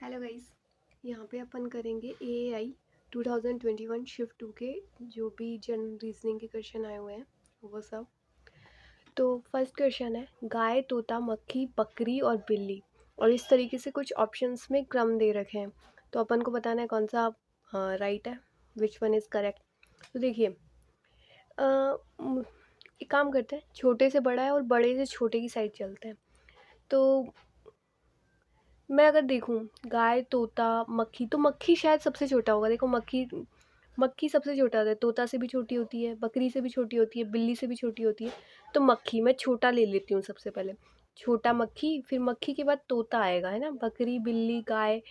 Hello guys, यहाँ पे अपन करेंगे AAI 2021 शिफ्ट 2 के जो भी जनरल रीजनिंग के क्वेश्चन आए हुए हैं वो सब। तो फर्स्ट क्वेश्चन है, गाय, तोता, मक्खी, बकरी और बिल्ली, और इस तरीके से कुछ ऑप्शंस में क्रम दे रखे हैं। तो अपन को बताना है कौन सा राइट है, विच वन इज़ करेक्ट। तो देखिए, एक काम करते हैं, छोटे से बड़ा है और बड़े से छोटे की साइड चलते हैं। तो मैं अगर देखूं गाय, तोता, मक्खी, तो मक्खी शायद सबसे छोटा होगा। देखो, मक्खी मक्खी सबसे छोटा होता है, तोता से भी छोटी होती है, बकरी से भी छोटी होती है, बिल्ली से भी छोटी होती है। तो मक्खी मैं छोटा ले लेती हूँ सबसे पहले, छोटा मक्खी, फिर मक्खी के बाद तोता आएगा, है ना। बकरी, बिल्ली, गाय,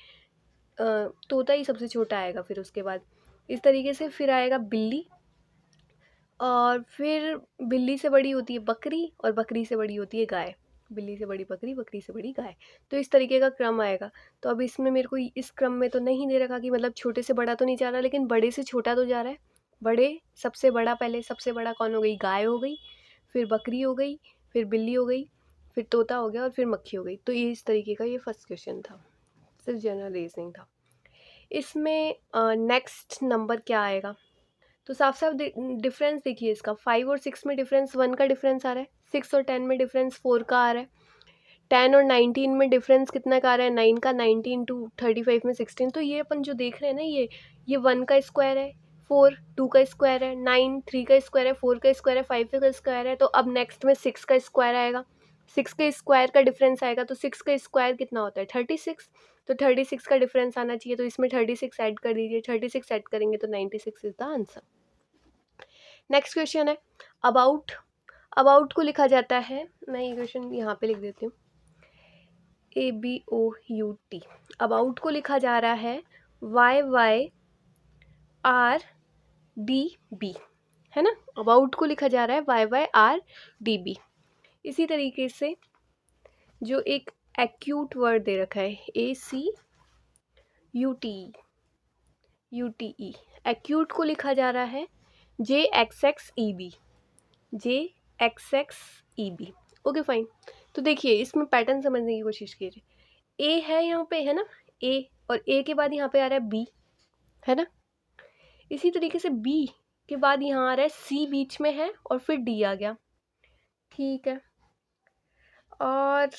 तोता ही सबसे छोटा आएगा, फिर उसके बाद इस तरीके से फिर आएगा बिल्ली, और फिर बिल्ली से बड़ी होती है बकरी, और बकरी से बड़ी होती है गाय। बिल्ली से बड़ी बकरी, बकरी से बड़ी गाय। तो इस तरीके का क्रम आएगा। तो अब इसमें मेरे को इस क्रम में तो नहीं दे रखा कि मतलब छोटे से बड़ा तो नहीं जा रहा, लेकिन बड़े से छोटा तो जा रहा है। बड़े सबसे बड़ा, पहले सबसे बड़ा कौन हो गई, गाय हो गई, फिर बकरी हो गई, फिर बिल्ली हो गई, फिर तोता हो गया, और फिर मक्खी हो गई। तो ये इस तरीके का ये फर्स्ट क्वेश्चन था, सिर्फ जनरल रीजनिंग था। इसमें नेक्स्ट नंबर क्या आएगा, तो साफ साफ डिफरेंस देखिए इसका। 5 और 6 में डिफरेंस 1 का डिफरेंस आ रहा है, 6 और 10 में डिफरेंस 4 का आ रहा है, 10 और 19 में डिफरेंस कितना का आ रहा है, 9 का, 19 टू 35 में 16। तो ये अपन जो देख रहे हैं ना, ये 1 का स्क्वायर है, 4 2 का स्क्वायर है, 9 3 का स्क्वायर है, 4 का स्क्वायर है, 5 का स्क्वायर है। तो अब नेक्स्ट में 6 का स्क्वायर आएगा, 6 के स्क्वायर का डिफरेंस आएगा। तो 6 का स्क्वायर कितना होता है, 36। तो 36 का डिफरेंस आना चाहिए, तो इसमें 36 ऐड कर दीजिए, 36 ऐड करेंगे तो 96 is the answer. Next question है, अबाउट। अबाउट को लिखा जाता है, मैं ये क्वेश्चन यहाँ पे लिख देती हूँ, ABOUT। अबाउट को लिखा जा रहा है YYRDB, है ना। अबाउट को लिखा जा रहा है YYRDB। इसी तरीके से जो एक एक्यूट वर्ड दे रखा है ACUTE, एक्यूट को लिखा जा रहा है JXXEB, JXXEB। Okay fine. तो देखिए, इसमें पैटर्न समझने की कोशिश कीजिए। ए है यहाँ पे, है ना, ए, और ए के बाद यहाँ पे आ रहा है बी, है ना। इसी तरीके से बी के बाद यहाँ आ रहा है सी, बीच में है, और फिर डी आ गया, ठीक है। और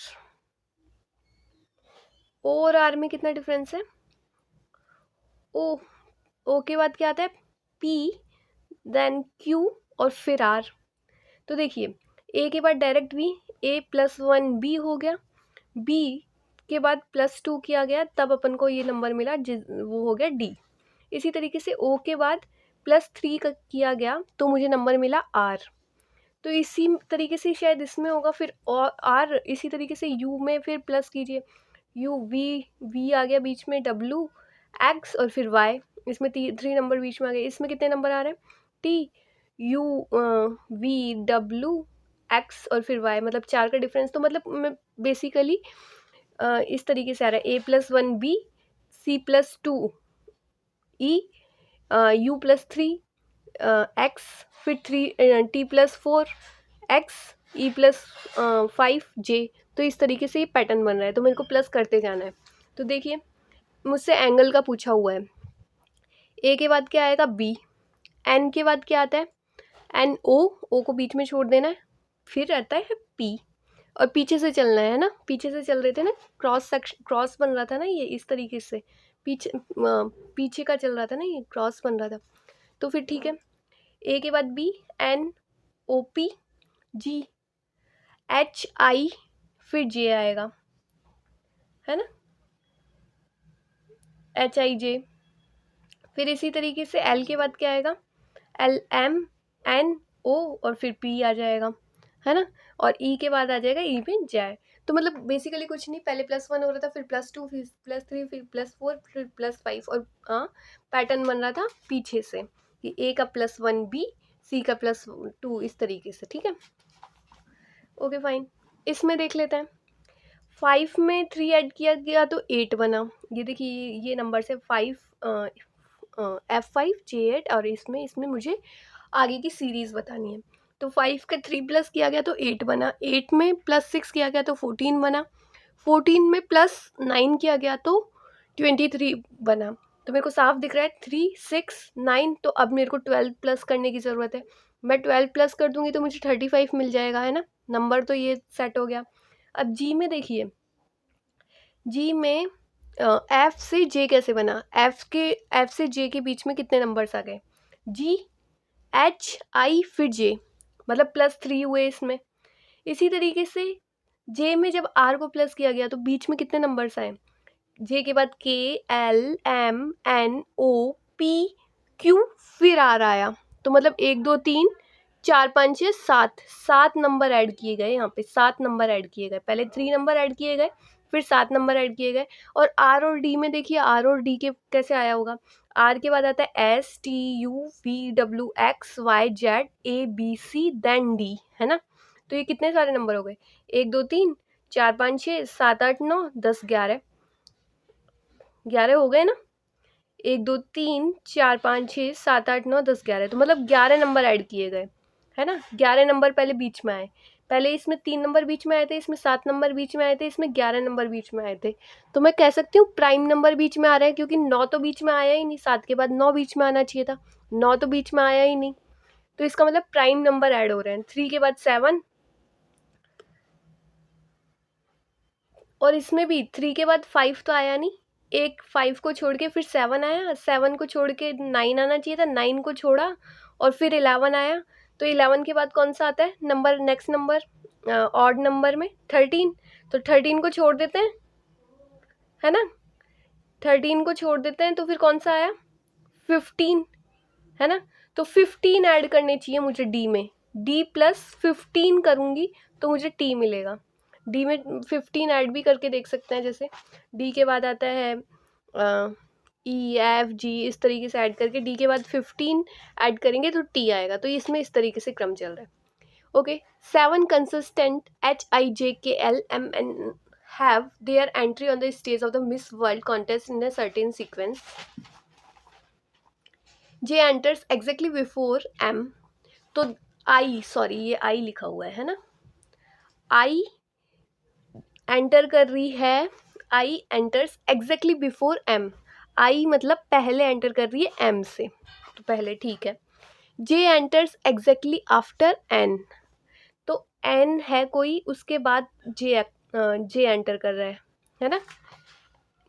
ओ और आर में कितना डिफरेंस है, ओ, ओ के बाद क्या आता है, पी, देन क्यू, और फिर आर। तो देखिए, ए के बाद डायरेक्ट बी, A+1 बी हो गया, बी के बाद +2 किया गया, तब अपन को ये नंबर मिला, वो हो गया डी। इसी तरीके से ओ के बाद +3 का किया गया, तो मुझे नंबर मिला आर। तो इसी तरीके से शायद इसमें होगा, फिर और आर। इसी तरीके से यू में फिर प्लस कीजिए, यू, वी आ गया बीच में, डब्ल्यू, एक्स, और फिर वाई। इसमें 3 नंबर बीच में आ गए। इसमें कितने नंबर आ रहे हैं, T, U, V, W, X, और फिर वाई, मतलब 4 का डिफरेंस। तो मतलब मैं बेसिकली इस तरीके से आ रहा है, A+1 बी, C+2 ई, U+3 एक्स, फिर T+4 एक्स, E+5 जे। तो इस तरीके से ये पैटर्न बन रहा है, तो मेरे को प्लस करते जाना है। तो देखिए, मुझसे एंगल का पूछा हुआ है। ए के बाद क्या आएगा, बी, एन के बाद क्या आता है, एन, ओ को बीच में छोड़ देना है, फिर आता है पी, और पीछे से चलना है ना, पीछे से चल रहे थे ना, क्रॉस सेक्शन, क्रॉस बन रहा था ना ये, इस तरीके से पीछे का चल रहा था ना, ये क्रॉस बन रहा था। तो फिर ठीक है, ए के बाद बी, एन, ओ, पी, जी, एच, आई, फिर जे आएगा, है ना, एच, आई, जे। फिर इसी तरीके से एल के बाद क्या आएगा, एल, एम, एन, ओ, और फिर पी आ जाएगा, है ना। और ई के बाद आ जाएगा, ई में जे। तो मतलब बेसिकली कुछ नहीं, पहले +1 हो रहा था, फिर +2, फिर +3, फिर +4, फिर +5, और पैटर्न बन रहा था पीछे से कि ए का +1 बी, सी का +2, इस तरीके से, ठीक है। Okay fine. इसमें देख लेते हैं, 5 में 3 ऐड किया गया तो 8 बना। ये देखिए, ये नंबर से 5, F5J8, और इसमें इसमें मुझे आगे की सीरीज़ बतानी है। तो 5 का 3 प्लस किया गया तो 8 बना, 8 में +6 किया गया तो 14 बना, 14 में +9 किया गया तो 23 बना। तो मेरे को साफ दिख रहा है 3 6 9। तो अब मेरे को 12 प्लस करने की ज़रूरत है। मैं 12 प्लस कर दूंगी तो मुझे 35 मिल जाएगा, है ना। नंबर तो ये सेट हो गया। अब जी में देखिए, जी में एफ से जे कैसे बना, एफ से जे के बीच में कितने नंबर्स आ गए, जी एच आई फिर जे, मतलब +3 हुए इसमें। इसी तरीके से जे में जब आर को प्लस किया गया तो बीच में कितने नंबर्स आए, जे के बाद K L M N O P Q फिर आर आया। तो मतलब 1 2 3 4 5 6 7 7 नंबर ऐड किए गए, यहाँ पे 7 नंबर ऐड किए गए। पहले 3 नंबर ऐड किए गए, फिर 7 नंबर ऐड किए गए। और आर और डी में देखिए, आर और डी के कैसे आया होगा, आर के बाद आता है S T U V W X Y Z A B C then D, है ना। तो ये कितने सारे नंबर हो गए, 1 2 3 4 5 6 7 8 9 10 11, 11 हो गए ना। 1 2 3 4 5 6 7 8 9 10 11, तो मतलब 11 नंबर ऐड किए गए, है ना। 11 नंबर पहले बीच में आए, पहले इसमें 3 नंबर बीच में आए थे, इसमें 7 नंबर बीच में आए थे, इसमें 11 नंबर बीच में आए थे। तो मैं कह सकती हूँ प्राइम नंबर बीच में आ रहे हैं, क्योंकि 9 तो बीच में आया ही नहीं, 7 के बाद 9 बीच में आना चाहिए था, 9 तो बीच में आया ही नहीं। तो इसका मतलब प्राइम नंबर ऐड हो रहे हैं। 3 के बाद 7, और इसमें भी 3 के बाद 5 तो आया नहीं, एक 5 को छोड़ के फिर 7 आया, 7 को छोड़ के 9 आना चाहिए था, 9 को छोड़ा और फिर 11 आया। तो 11 के बाद कौन सा आता है number, next number odd number में 13। तो 13 को छोड़ देते हैं, है ना, 13 को छोड़ देते हैं, तो फिर कौन सा आया 15, है ना। तो 15 ऐड करने चाहिए मुझे डी में, डी प्लस 15 करूँगी तो मुझे टी मिलेगा। डी में 15 ऐड भी करके देख सकते हैं, जैसे डी के बाद आता है ई एफ जी, इस तरीके से ऐड करके डी के बाद 15 ऐड करेंगे तो टी आएगा। तो इसमें इस तरीके से क्रम चल रहा है। Okay, 7 consistent H I J K L M N have their entry on the stage of the Miss World contest in a certain sequence. J enters exactly before M. तो I, सॉरी ये I लिखा हुआ है ना, I enter कर रही है, I enters exactly before M। I मतलब पहले एंटर कर रही है M से, तो पहले ठीक है। J enters exactly after N, तो N है कोई, उसके बाद J एंटर कर रहा है ना।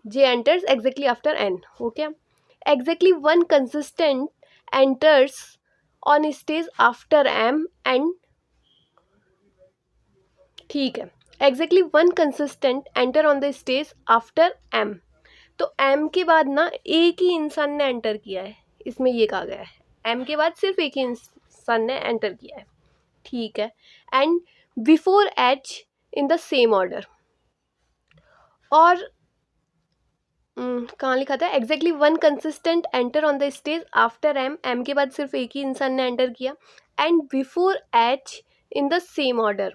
J enters exactly after N, हो क्या। Exactly 1 consistent enters on stage after M and, ठीक है, exactly 1 consistent enter on the stage after M। तो M के बाद ना एक ही इंसान ने एंटर किया है, इसमें ये कहा गया है M के बाद सिर्फ एक ही इंसान ने एंटर किया है, ठीक है। And before H in the same order, और कहाँ लिखा था, exactly 1 consistent enter on the stage after M, M के बाद सिर्फ एक ही इंसान ने एंटर किया, and before H in the same order,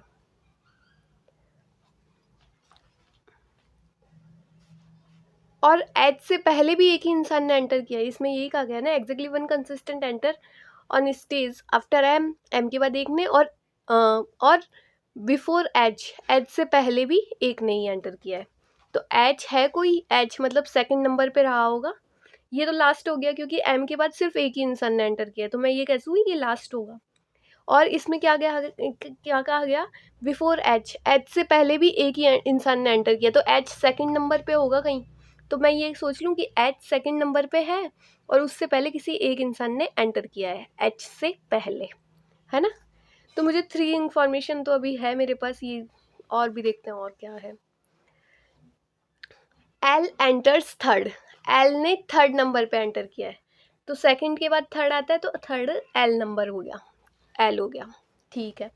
और H से पहले भी एक ही इंसान ने एंटर किया, इसमें यही कहा गया ना, exactly 1 consistent enter on stage after M, M के बाद एक ने, और बिफोर H से पहले भी एक ने ही एंटर किया है। तो H है कोई, H मतलब सेकंड नंबर पे रहा होगा। ये तो लास्ट हो गया, क्योंकि M के बाद सिर्फ एक ही इंसान ने एंटर किया, तो मैं ये कहूँगी ये लास्ट होगा। और इसमें क्या कहा गया, बिफोर H से पहले भी एक ही इंसान ने एंटर किया, तो H सेकंड नंबर पे होगा कहीं। तो मैं ये सोच लूँ कि H सेकंड नंबर पे है और उससे पहले किसी एक इंसान ने एंटर किया है H से पहले, है ना। तो मुझे 3 इंफॉर्मेशन तो अभी है मेरे पास, ये और भी देखते हैं और क्या है। L एंटर्स थर्ड, L ने थर्ड नंबर पे एंटर किया है, तो सेकंड के बाद थर्ड आता है, तो थर्ड L नंबर हो गया, L हो गया, ठीक है।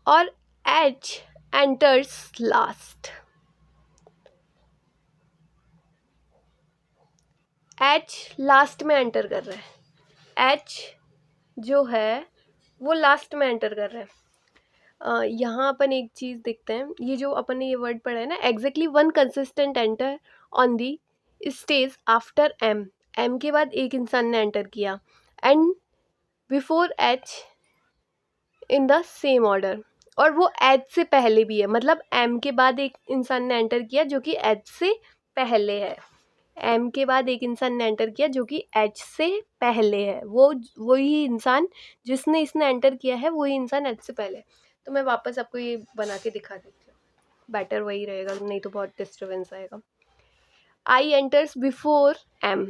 और H enters last, H last में एंटर कर रहा है, H जो है वो लास्ट में एंटर कर रहा है। यहाँ अपन एक चीज़ देखते हैं, ये जो अपन ने ये वर्ड पढ़ा है ना, exactly 1 consistent enter on the stage after M, M के बाद एक इंसान ने एंटर किया, and before H in the same order, और वो H से पहले भी है, मतलब M के बाद एक इंसान ने एंटर किया जो कि H से पहले है। एम के बाद एक इंसान ने एंटर किया जो कि एच से पहले है, वही इंसान जिसने इसने एंटर किया है वही इंसान एच से पहले। तो मैं वापस आपको ये बना के दिखा देती हूँ, बेटर वही रहेगा, नहीं तो बहुत डिस्टर्बेंस आएगा। आई एंटर्स बिफोर एम,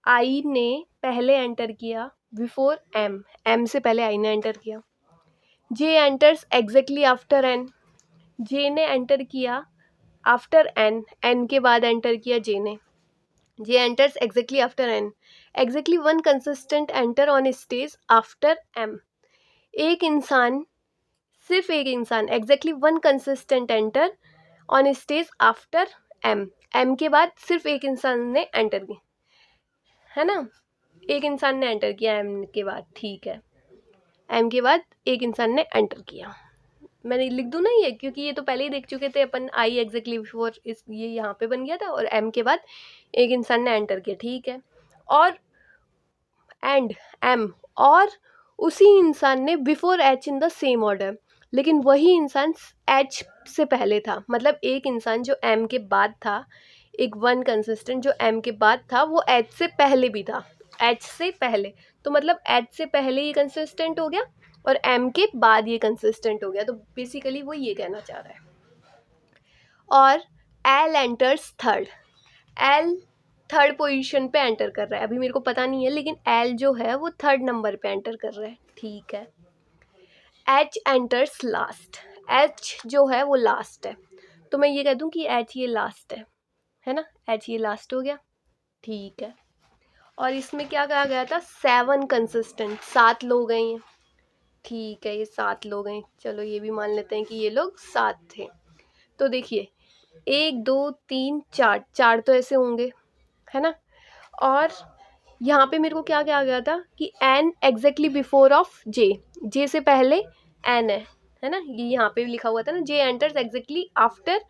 आई ने पहले एंटर किया बिफोर एम, एम से पहले आई ने एंटर किया। जे एंटर्स एग्जैक्टली आफ्टर एन, जे ने एंटर किया आफ्टर एन, एन के बाद एंटर किया जे ने। J enters exactly after N, exactly one consistent enter on stage after M, एक इंसान, सिर्फ एक इंसान, exactly one consistent enter on stage after M, M के बाद सिर्फ एक इंसान ने एंटर किया, है ना, एक इंसान ने एंटर किया एम के बाद, ठीक है, एम के बाद एक इंसान ने एंटर किया। मैंने लिख दूँ ना ये, क्योंकि ये तो पहले ही देख चुके थे अपन, आई एग्जैक्टली बिफोर, इस ये यहाँ पे बन गया था, और एम के बाद एक इंसान ने एंटर किया, ठीक है, और एंड एम, और उसी इंसान ने before H in the same order, लेकिन वही इंसान एच से पहले था, मतलब एक इंसान जो एम के बाद था, एक वन कंसिस्टेंट जो एम के बाद था वो एच से पहले भी था, एच से पहले, तो मतलब एच से पहले ये कंसिस्टेंट हो गया और एम के बाद ये कंसिस्टेंट हो गया, तो बेसिकली वो ये कहना चाह रहा है। और L enters third, L third position पे एंटर कर रहा है, अभी मेरे को पता नहीं है, लेकिन एल जो है वो थर्ड नंबर पे एंटर कर रहा है, ठीक है। एच एंटर्स लास्ट, एच जो है वो लास्ट है, तो मैं ये कह दूँ कि एच ये लास्ट है ना, एच ये लास्ट हो गया, ठीक है। और इसमें क्या कहा गया था, 7 कंसिस्टेंट, 7 लोग हैं ये, ठीक है, ये 7 लोग हैं, चलो ये भी मान लेते हैं कि ये लोग 7 थे। तो देखिए 1 2 3 4, 4 तो ऐसे होंगे, है ना, और यहाँ पे मेरे को क्या क्या आ गया था कि एन एग्जैक्टली बिफोर ऑफ जे, जे से पहले एन है ना, ये यहाँ पे लिखा हुआ था ना, J enters exactly after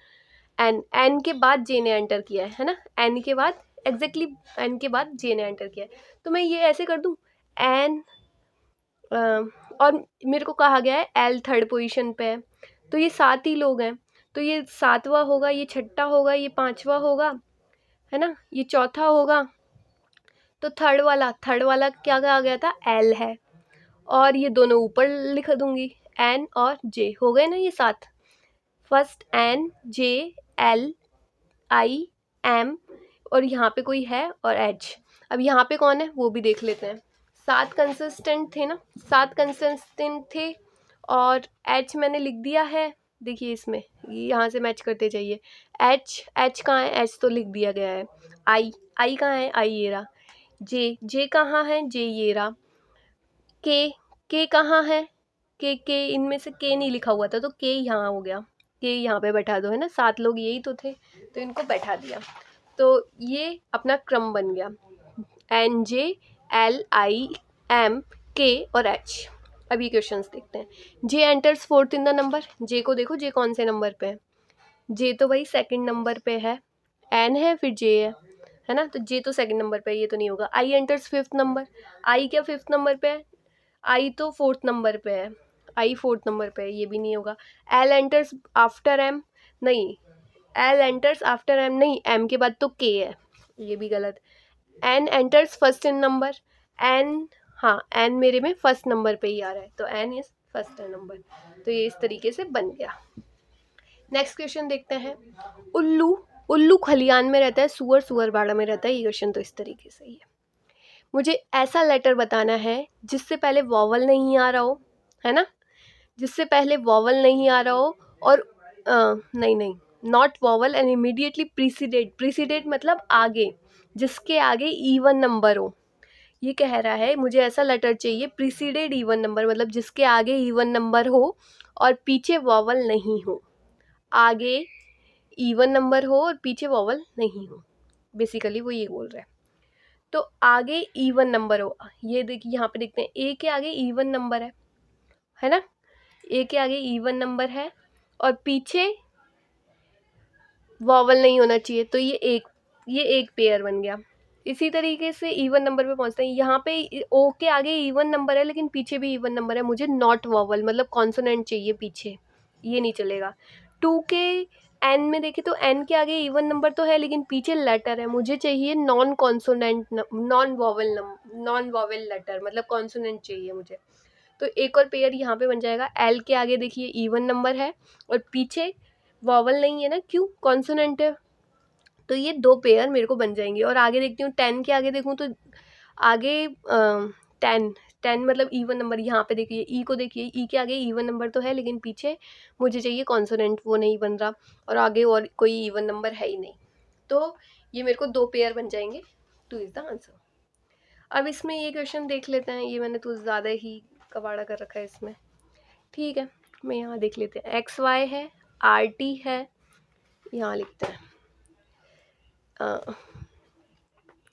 N, N के बाद जे ने एंटर किया है ना, एन के बाद एग्जैक्टली एन के बाद जे ने एंटर किया है, तो मैं ये ऐसे कर दूँ एन, और मेरे को कहा गया है एल थर्ड पोजीशन पे है, तो ये 7 ही लोग हैं, तो ये 7वां होगा, ये 6ठा होगा, ये 5वां होगा, है ना, ये 4था होगा, तो थर्ड वाला क्या कहा गया था, एल है, और ये दोनों ऊपर लिख दूंगी, एन और जे, हो गए ना ये 7, first N J L I M, और यहाँ पे कोई है और एच, अब यहाँ पे कौन है वो भी देख लेते हैं। 7 कंसिस्टेंट थे ना, 7 कंसिस्टेंट थे, और एच मैंने लिख दिया है, देखिए इसमें यहाँ से मैच करते जाइए, एच कहाँ है, एच तो लिख दिया गया है, आई कहाँ है, आई ये रहा, जे कहाँ है, जे ये रहा, के कहाँ है, के इनमें से के नहीं लिखा हुआ था, तो के यहाँ हो गया, के यहाँ पे बैठा दो, है ना, 7 लोग यही तो थे, तो इनको बैठा दिया, तो ये अपना क्रम बन गया, N J L I M के और एच। अब ये क्वेश्चंस देखते हैं। J enters fourth in the number, J को देखो, जे कौन से नंबर पे है, जे तो भाई सेकंड नंबर पे है, एन है फिर जे है ना, तो जे तो सेकंड नंबर पे है, ये तो नहीं होगा। आई एंटर्स फिफ्थ नंबर, आई क्या फिफ्थ नंबर पे है, आई तो फोर्थ नंबर पे है, आई फोर्थ नंबर पे है, ये भी नहीं होगा। एल एंटर्स आफ्टर एम, नहीं, एल एंटर्स आफ्टर एम नहीं, एम के बाद तो के है, ये भी गलत। N enters first in number, N, हाँ एन मेरे में फर्स्ट नंबर पे ही आ रहा है, तो एन इज फर्स्ट नंबर, तो ये इस तरीके से बन गया। नेक्स्ट क्वेश्चन देखते हैं। उल्लू, उल्लू खलियान में रहता है, सुअर सुअर बाड़ा में रहता है, ये क्वेश्चन तो इस तरीके से ही है। मुझे ऐसा लेटर बताना है जिससे पहले वॉवल नहीं आ रहा हो, है ना, जिससे पहले वॉवल नहीं आ रहा हो, और नहीं, not vowel and immediately preceded, preceded मतलब आगे, जिसके आगे इवन नंबर हो, ये कह रहा है मुझे ऐसा लेटर चाहिए प्रीसीडेड इवन नंबर, मतलब जिसके आगे इवन नंबर हो और पीछे वॉवल नहीं हो, आगे इवन नंबर हो और पीछे वॉवल नहीं हो, बेसिकली वो ये बोल रहा है। तो आगे इवन नंबर हो, ये देखिए यहाँ पे देखते हैं, ए के आगे इवन नंबर है ना, ए के आगे इवन नंबर है और पीछे वॉवल नहीं होना चाहिए, तो ये एक पेयर बन गया। इसी तरीके से इवन नंबर पे पहुंचते हैं, यहाँ पे ओ के आगे इवन नंबर है लेकिन पीछे भी इवन नंबर है, मुझे नॉट वॉवल मतलब कॉन्सोनेंट चाहिए पीछे, ये नहीं चलेगा। 2 के एन में देखें तो एन के आगे इवन नंबर तो है लेकिन पीछे लेटर है, मुझे चाहिए non consonant, non vowel letter, मतलब कॉन्सोनेंट चाहिए मुझे। तो एक और पेयर यहाँ पे बन जाएगा, एल के आगे देखिए इवन नंबर है और पीछे वॉवल नहीं है ना, क्यों, कॉन्सोनेंट है। तो ये 2 पेयर मेरे को बन जाएंगे। और आगे देखती हूँ 10 के आगे देखूँ तो आगे 10 10 मतलब इवन नंबर, यहाँ पे देखिए ई को देखिए, ई के आगे इवन नंबर तो है लेकिन पीछे मुझे चाहिए कॉन्सोनेंट, वो नहीं बन रहा और आगे और कोई इवन नंबर है ही नहीं। तो ये मेरे को 2 पेयर बन जाएंगे, 2 इज़ द आंसर। अब इसमें ये क्वेश्चन देख लेते हैं, ये मैंने तो ज़्यादा ही कबाड़ा कर रखा है इसमें। ठीक है, मैं यहाँ देख लेते हैं, एक्स वाई है, आर टी है, यहाँ लिखते हैं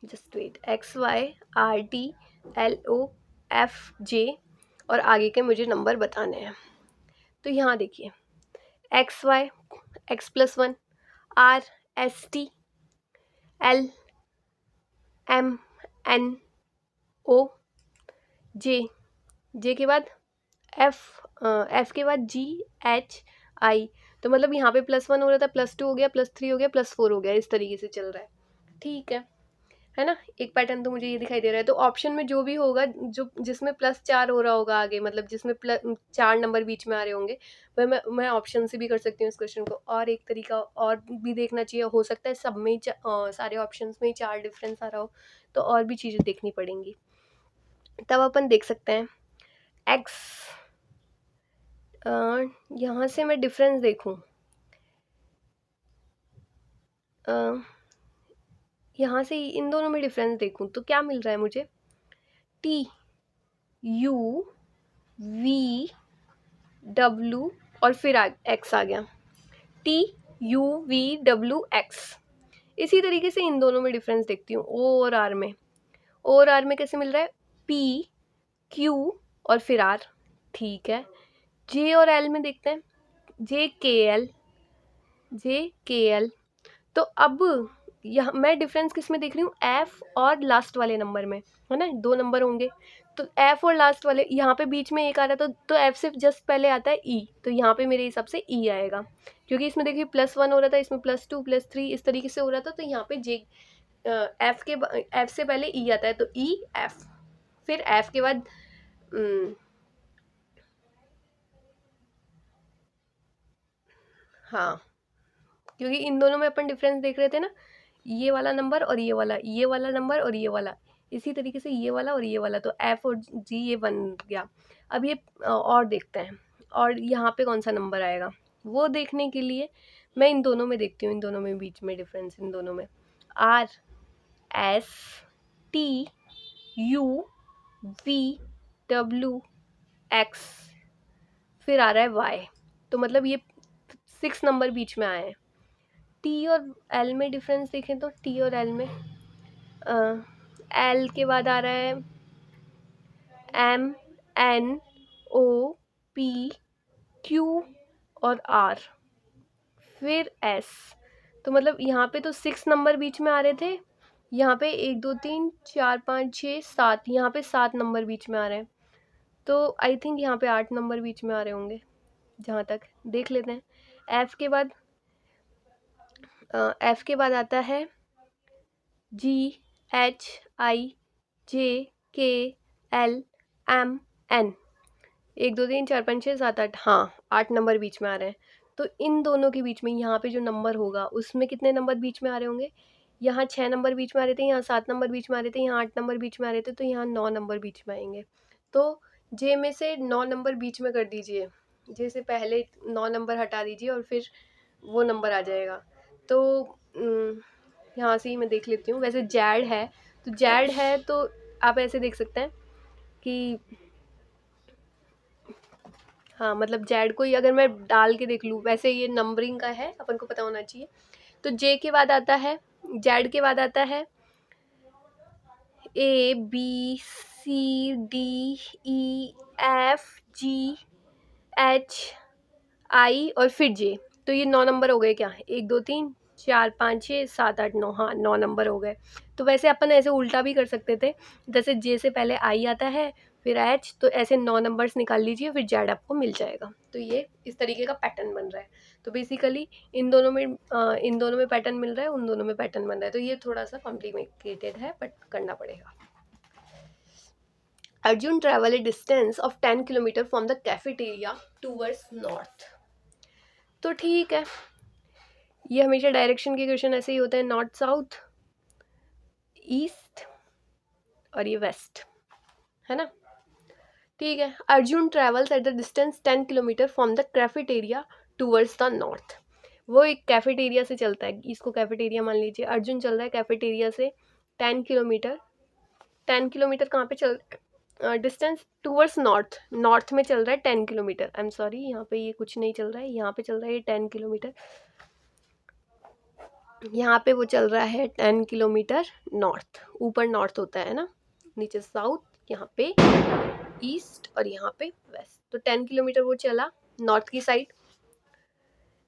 just wait, X Y R T L O F J, और आगे के मुझे नंबर बताने हैं। तो यहाँ देखिए, X Y x+1, R S T, L M N O, J, J के बाद एफ, एफ के बाद जी एच आई। तो मतलब यहाँ पे +1 हो रहा था, +2 हो गया, +3 हो गया, +4 हो गया, इस तरीके से चल रहा है। ठीक है ना, एक पैटर्न तो मुझे ये दिखाई दे रहा है। तो ऑप्शन में जो भी होगा, जो जिसमें +4 हो रहा होगा आगे, मतलब जिसमें 4 नंबर बीच में आ रहे होंगे, वह मैं ऑप्शन से भी कर सकती हूँ इस क्वेश्चन को। और एक तरीका और भी देखना चाहिए, हो सकता है सब में ही सारे ऑप्शंस में ही 4 डिफरेंस आ रहा हो, तो और भी चीज़ें देखनी पड़ेंगी। तब अपन देख सकते हैं एक्स, यहाँ से मैं डिफरेंस देखूँ, यहाँ से इन दोनों में डिफरेंस देखूँ तो क्या मिल रहा है मुझे, टी यू वी डब्ल्यू और फिर एक्स आ गया, T U V W x. इसी तरीके से इन दोनों में डिफरेंस देखती हूँ, ओ और आर में। ओ और आर में कैसे मिल रहा है, पी क्यू और फिर आर। ठीक है, जे और एल में देखते हैं, जे के एल, जे के एल। तो अब यहाँ मैं डिफरेंस किस में देख रही हूँ, एफ और लास्ट वाले नंबर में, है ना, 2 नंबर होंगे। तो एफ और लास्ट वाले, यहाँ पे बीच में एक आ रहा है तो एफ से जस्ट पहले आता है ई, तो यहाँ पे मेरे हिसाब से ई आएगा, क्योंकि इसमें देखिए +1 हो रहा था, इसमें +2 +3 इस तरीके से हो रहा था। तो यहाँ पे जे एफ से पहले ई आता है, तो ई एफ, फिर एफ के बाद हाँ, क्योंकि इन दोनों में अपन डिफरेंस देख रहे थे ना, ये वाला नंबर और ये वाला, ये वाला नंबर और ये वाला, इसी तरीके से ये वाला और ये वाला, तो एफ और जी ये बन गया। अब ये और देखते हैं, और यहाँ पे कौन सा नंबर आएगा, वो देखने के लिए मैं इन दोनों में देखती हूँ, इन दोनों में बीच में डिफरेंस, इन दोनों में are S T U V W x, फिर आ रहा है वाई। तो मतलब ये 6 नंबर बीच में आए हैं। टी और एल में डिफरेंस देखें तो टी और एल में एल के बाद आ रहा है M N O P Q और आर, फिर एस। तो मतलब यहाँ पे तो 6 नंबर बीच में आ रहे थे, यहाँ पे 1 2 3 4 5 6 7, यहाँ पे 7 नंबर बीच में आ रहे हैं। तो आई थिंक यहाँ पे 8 नंबर बीच में आ रहे होंगे, जहाँ तक देख लेते हैं। एफ के बाद आता है जी एच आई जे के एल एम एन, 1 2 3 4 5 6 7 8, हाँ 8 नंबर बीच में आ रहे हैं। तो इन दोनों के बीच में यहाँ पे जो नंबर होगा उसमें कितने नंबर बीच में आ रहे होंगे, यहाँ 6 नंबर बीच में आ रहे थे, यहाँ 7 नंबर बीच में आ रहे थे, यहाँ 8 नंबर बीच में आ रहे थे, तो यहाँ 9 नंबर बीच में आएंगे। तो जे में से 9 नंबर बीच में कर दीजिए, जे से पहले 9 नंबर हटा दीजिए और फिर वो नंबर आ जाएगा। तो यहाँ से ही मैं देख लेती हूँ, वैसे जैड है, तो जैड है तो आप ऐसे देख सकते हैं कि हाँ, मतलब जैड को ही अगर मैं डाल के देख लूँ, वैसे ये नंबरिंग का है, अपन को पता होना चाहिए। तो जे के बाद आता है, जैड के बाद आता है A B C D E F G H I और फिर जे। तो ये 9 नंबर हो गए क्या, 1 2 3 4 5 6 7 8 9, हाँ 9 नंबर हो गए। तो वैसे अपन ऐसे उल्टा भी कर सकते थे, जैसे जे से पहले आई आता है, फिर एच, तो ऐसे 9 नंबर्स निकाल लीजिए, फिर जेड आपको मिल जाएगा। तो ये इस तरीके का पैटर्न बन रहा है। तो बेसिकली इन दोनों में पैटर्न मिल रहा है, उन दोनों में पैटर्न बन रहा है। तो ये थोड़ा सा कॉम्प्लिकेटेड है, बट करना पड़ेगा। Arjun travel A distance of 10 kilometre from the cafeteria towards north. तो ठीक है, ये हमेशा डायरेक्शन के क्वेश्चन ऐसे ही होते हैं, नॉर्थ साउथ ईस्ट और ये वेस्ट, है ना। ठीक है, Arjun travels at the distance 10 kilometre from the cafeteria towards the north. वो एक कैफेटेरिया से चलता है, इसको कैफेटेरिया मान लीजिए। अर्जुन चल रहा है कैफेटेरिया से 10 किलोमीटर। 10 किलोमीटर कहाँ पे चल, डिस्टेंस टूवर्ड्स नॉर्थ, नॉर्थ में चल रहा है 10 किलोमीटर। आई एम सॉरी, यहाँ पे ये कुछ नहीं चल रहा है, यहाँ पे चल रहा है ये 10 किलोमीटर। यहाँ पे वो चल रहा है 10 किलोमीटर नॉर्थ, ऊपर नॉर्थ होता है ना, नीचे साउथ, यहाँ पे ईस्ट और यहाँ पे वेस्ट। तो 10 किलोमीटर वो चला नॉर्थ की side.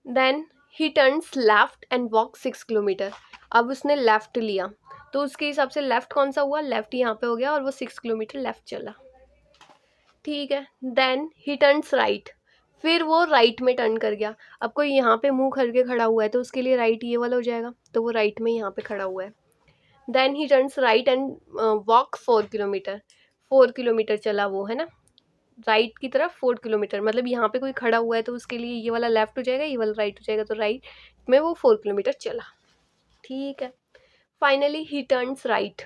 Then he turns left and walk 6 kilometre. अब उसने लेफ्ट लिया, तो उसके हिसाब से लेफ्ट कौन सा हुआ, लेफ्ट यहाँ पे हो गया, और वो 6 किलोमीटर लेफ्ट चला। ठीक है, देन ही टर्न्स राइट, फिर वो राइट में टर्न कर गया। अब कोई यहाँ पे मुंह करके खड़ा हुआ है, तो उसके लिए राइट ये वाला हो जाएगा, तो वो राइट में यहाँ पे खड़ा हुआ है। Then he turns right and walk 4 kilometre. 4 kilometre चला वो, है ना, राइट की तरफ 4 किलोमीटर। मतलब यहाँ पे कोई खड़ा हुआ है, तो उसके लिए ये वाला लेफ्ट हो जाएगा, ये वाला राइट हो जाएगा, तो राइट में वो 4 किलोमीटर चला। ठीक है, finally he turns right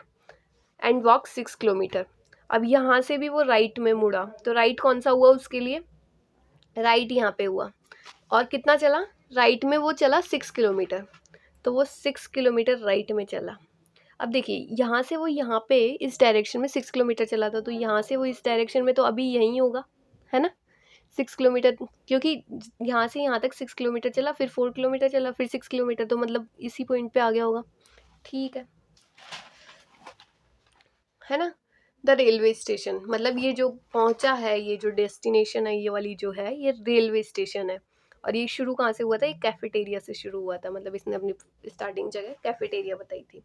and walk 6 kilometre. अब यहाँ से भी वो राइट में मुड़ा, तो राइट कौन सा हुआ उसके लिए, राइट यहाँ पे हुआ, और कितना चला, राइट में वो चला 6 किलोमीटर, तो वो 6 किलोमीटर राइट में चला। अब देखिए, यहाँ से वो यहाँ पे इस डायरेक्शन में 6 किलोमीटर चला था, तो यहाँ से वो इस डायरेक्शन में तो अभी यहीं होगा, है ना, 6 किलोमीटर, क्योंकि यहाँ से यहाँ तक 6 किलोमीटर चला, फिर 4 किलोमीटर चला, फिर 6 किलोमीटर, तो मतलब इसी पॉइंट पे आ गया होगा। ठीक है ना। द रेलवे स्टेशन, मतलब ये जो पहुंचा है, ये जो डेस्टिनेशन है, ये वाली जो है, ये रेलवे स्टेशन है। और ये शुरू कहाँ से हुआ था, ये कैफेटेरिया से शुरू हुआ था, मतलब इसने अपनी स्टार्टिंग जगह कैफेटेरिया बताई थी।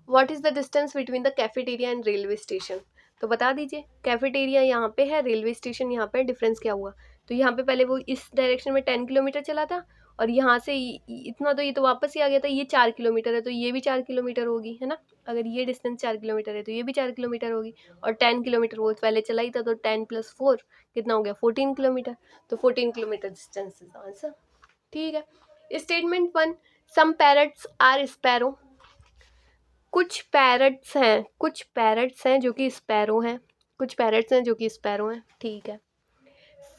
What is the distance between the cafeteria and railway station, तो बता दीजिए। कैफेटेरिया यहाँ पे है, रेलवे स्टेशन यहाँ पे, डिफरेंस क्या हुआ। तो यहाँ पे पहले वो इस डायरेक्शन में 10 किलोमीटर चला था, और यहाँ से इतना, तो ये तो वापस ही आ गया था, ये 4 किलोमीटर है, तो ये भी 4 किलोमीटर होगी, है ना। अगर ये डिस्टेंस 4 किलोमीटर है, तो ये भी 4 किलोमीटर होगी, और 10 किलोमीटर वो पहले चला ही था, तो 10 + 4 कितना हो गया, 14 किलोमीटर। तो 14 किलोमीटर डिस्टेंस इज आंसर। ठीक है, statement 1, some parrots are sparrow. कुछ पैरट्स हैं जो कि स्पैरो हैं, कुछ पैरट्स हैं जो कि स्पैरो हैं। ठीक है,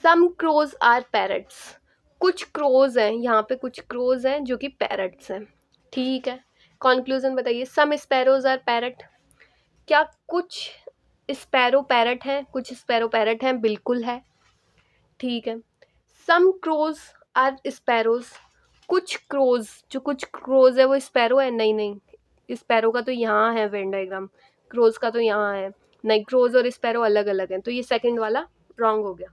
सम क्रोज आर पैरट्स, कुछ क्रोज हैं, यहाँ पे कुछ क्रोज हैं जो कि पैरट्स हैं। ठीक है, कॉन्क्लूजन बताइए। सम स्पैरोज आर पैरट, क्या कुछ स्पैरो पैरट हैं, कुछ स्पैरो पैरट हैं, बिल्कुल है। ठीक है, सम क्रोज आर स्पैरोज, कुछ क्रोज है वो स्पैरो है, नहीं, स्पैरो का तो यहाँ है वेन डायग्राम, क्रोज का तो यहाँ है, नहीं, क्रोज और स्पैरो अलग अलग हैं, तो ये सेकंड वाला रॉन्ग हो गया।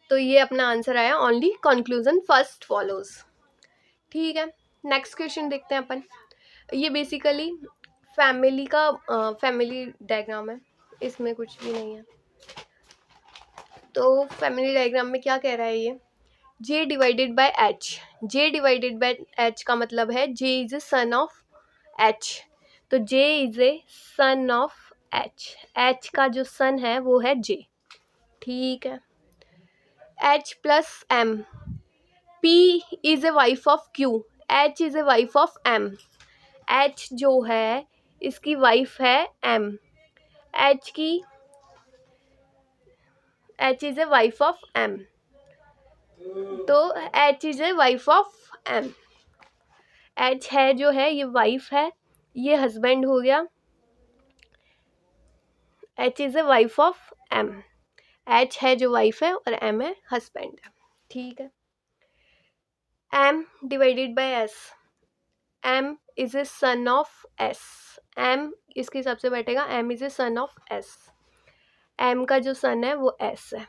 तो ये अपना आंसर आया, ओनली कंक्लूजन फर्स्ट फॉलोज। ठीक है, नेक्स्ट क्वेश्चन देखते हैं अपन। ये बेसिकली फैमिली डायग्राम है, इसमें कुछ भी नहीं है। तो फैमिली डायग्राम में क्या कह रहा है ये, J divided by H, J divided by H का मतलब है J is a son of H, तो J is a son of H, H का जो सन है वो है J। ठीक है, H + M, P is a wife of Q, H is a wife of M, H जो है इसकी वाइफ है M, H is a wife of M, तो H is a wife of M, H है जो है ये वाइफ है, ये हस्बैंड हो गया, H is a wife of M, H है जो वाइफ है और M है हस्बैंड। ठीक है, M divided by S, M is a son of S, M इसके हिसाब से बैठेगा, M is a son of S, M का जो सन है वो S है।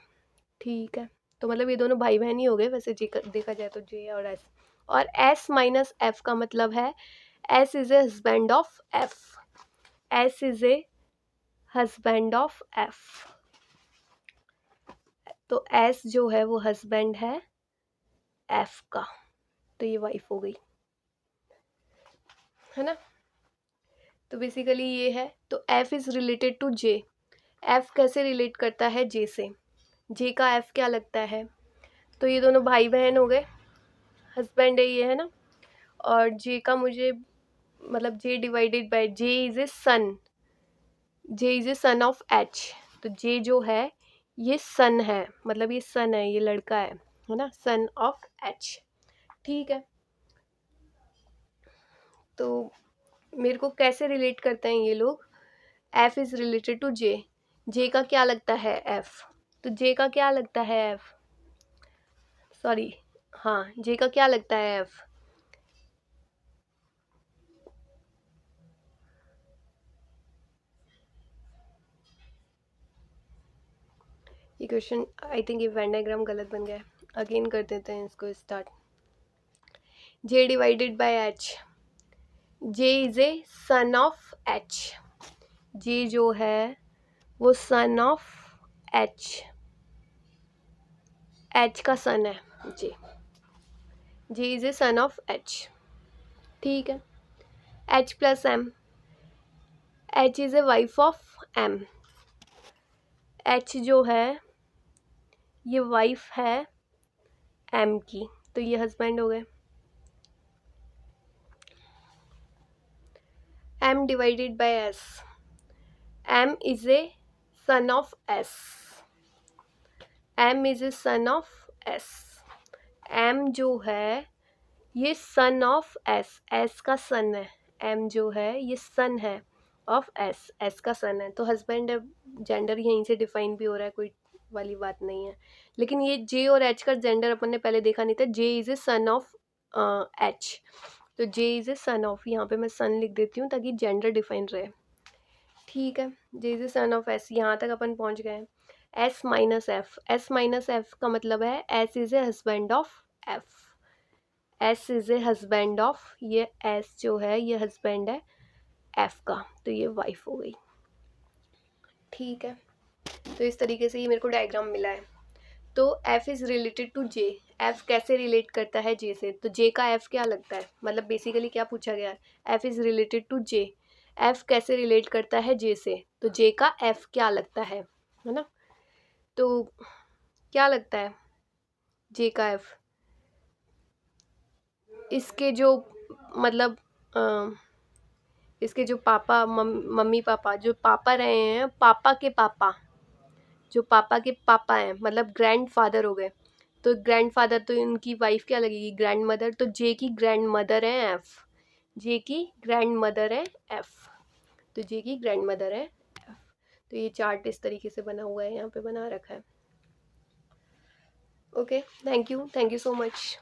ठीक है, तो मतलब ये दोनों भाई बहन ही हो गए वैसे देखा जाए तो, J और S। और S - F का मतलब है S is a husband of F, S is a husband of F। तो एस जो है वो हस्बैंड है एफ का, तो ये वाइफ हो गई, है ना। तो बेसिकली ये है। तो F is related to J. F कैसे रिलेट करता है जे से, जे का एफ क्या लगता है, तो ये दोनों भाई बहन हो गए, हस्बैंड है ये, है ना। और जे का मुझे मतलब J divided by J is a son, J is a son of H. तो जे जो है ये सन है, मतलब ये सन है, ये लड़का है ना, सन ऑफ एच। ठीक है। तो मेरे को कैसे रिलेट करते हैं ये लोग, एफ इज़ रिलेटेड टू जे। जे का क्या लगता है एफ, तो जे का क्या लगता है एफ, सॉरी हाँ, जे का क्या लगता है एफ, ये क्वेश्चन आई थिंक ये वेन डायग्राम गलत बन गया है, अगेन कर देते हैं इसको start. J divided by H, J is a son of H, J जो है वो सन ऑफ एच, एच का सन है J, J is a son of H. ठीक है। H plus M, H is a wife of M, H जो है ये वाइफ है एम की, तो ये हस्बैंड हो गए। M divided by S, M is a son of S, M is a son of S, M जो है ये सन ऑफ एस, एस का सन है, एम जो है ये सन है ऑफ एस, एस का सन है। तो हस्बैंड जेंडर यहीं से डिफाइन भी हो रहा है, कोई वाली बात नहीं है। लेकिन ये जे और एच का जेंडर अपन ने पहले देखा नहीं था, J is a son of H, तो J is a son of, यहाँ पे मैं सन लिख देती हूँ ताकि जेंडर डिफाइन रहे। ठीक है। J is a son of S, यहाँ तक अपन पहुँच गए हैं। S minus F, S minus F का मतलब है S is a husband of F, S is a husband of, ये एस जो है ये हस्बैंड है एफ का, तो ये वाइफ हो गई। ठीक है। तो इस तरीके से ये मेरे को डायग्राम मिला है। तो F is related to J, F कैसे रिलेट करता है जे से, तो जे का एफ क्या लगता है, मतलब बेसिकली क्या पूछा गया है, F is related to J, F कैसे रिलेट करता है जे से, तो जे का एफ क्या लगता है ना। तो क्या लगता है जे का एफ, इसके जो मतलब इसके जो पापा मम्मी पापा, जो पापा रहे हैं, पापा के पापा, जो पापा के पापा हैं मतलब ग्रैंड फादर हो गए, तो ग्रैंड फादर तो इनकी वाइफ क्या लगेगी, ग्रैंड मदर, तो जे की ग्रैंड मदर है एफ, जे की ग्रैंड मदर है एफ, तो जे की ग्रैंड मदर है एफ। तो ये चार्ट इस तरीके से बना हुआ है, यहाँ पे बना रखा है। Okay, thank you so much.